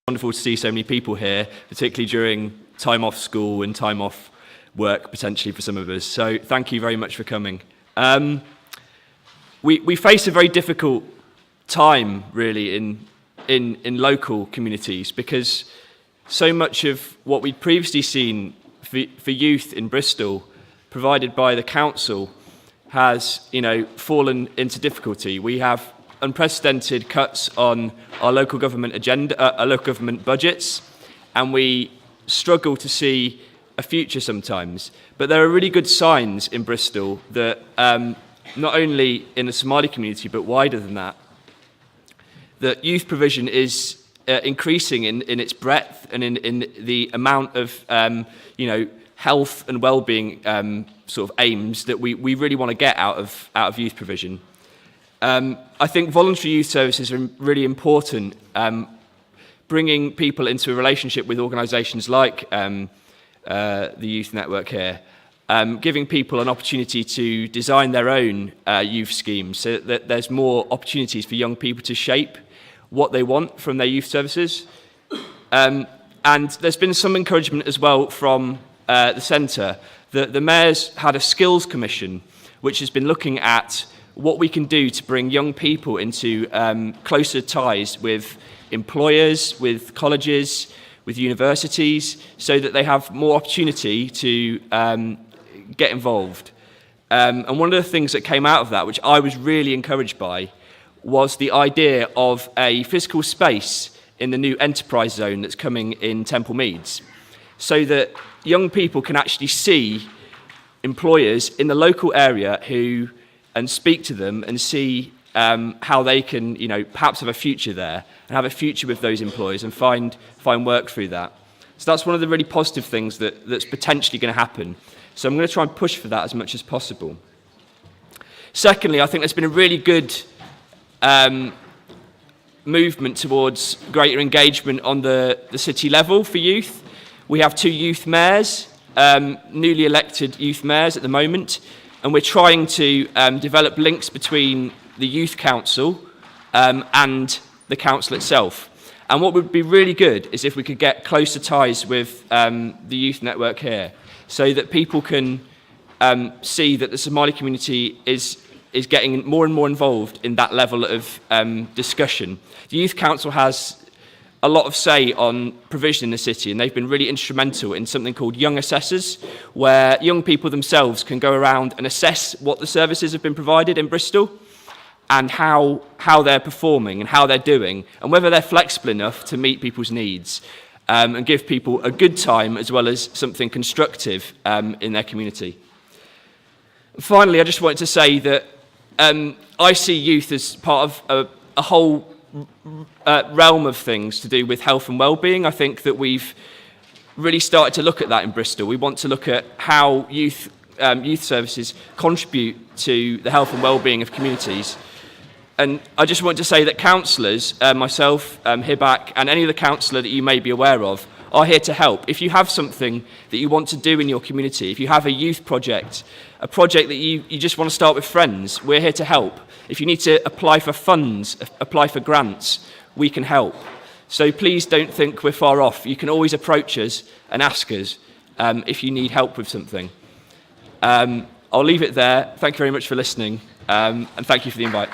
wonderful to see so many people here, particularly during time off school and time off work, potentially for some of us. So thank you very much for coming. We face a very difficult time, really, in local communities, because so much of what we'd previously seen for youth in Bristol, provided by the council, has, fallen into difficulty. We have unprecedented cuts on our local government our local government budgets, and we struggle to see a future sometimes. But there are really good signs in Bristol that not only in the Somali community, but wider than that, that youth provision is increasing in its breadth and in the amount of health and well-being sort of aims that we really want to get out of youth provision. I think voluntary youth services are really important, bringing people into a relationship with organisations like the Youth Network here, giving people an opportunity to design their own youth schemes so that there's more opportunities for young people to shape what they want from their youth services. And there's been some encouragement as well from the centre. The Mayor's had a skills commission which has been looking at what we can do to bring young people into closer ties with employers, with colleges, with universities, so that they have more opportunity to get involved. And one of the things that came out of that, which I was really encouraged by, was the idea of a physical space in the new enterprise zone that's coming in Temple Meads, so that young people can actually see employers in the local area and speak to them and see how they can, perhaps have a future there and have a future with those employers and find work through that. So that's one of the really positive things that's potentially going to happen. So I'm going to try and push for that as much as possible. Secondly, I think there's been a really good movement towards greater engagement on the city level for youth. We have 2 youth mayors, newly elected youth mayors at the moment, and we're trying to develop links between the Youth Council and the council itself. And what would be really good is if we could get closer ties with the Youth Network here, so that people can see that the Somali community is getting more and more involved in that level of discussion. The Youth Council has a lot of say on provision in the city, and they've been really instrumental in something called Young Assessors, where young people themselves can go around and assess what the services have been provided in Bristol and how they're performing and how they're doing, and whether they're flexible enough to meet people's needs and give people a good time as well as something constructive in their community. Finally, I just wanted to say that I see youth as part of a whole realm of things to do with health and well-being. I think that we've really started to look at that in Bristol. We want to look at how youth services contribute to the health and well-being of communities. And I just want to say that councillors, myself, Hibak, and any other councillor that you may be aware of, are here to help. If you have something that you want to do in your community, if you have a youth project, a project that you just want to start with friends, we're here to help. If you need to apply for funds, apply for grants, we can help. So please don't think we're far off. You can always approach us and ask us if you need help with something. I'll leave it there. Thank you very much for listening, and thank you for the invite.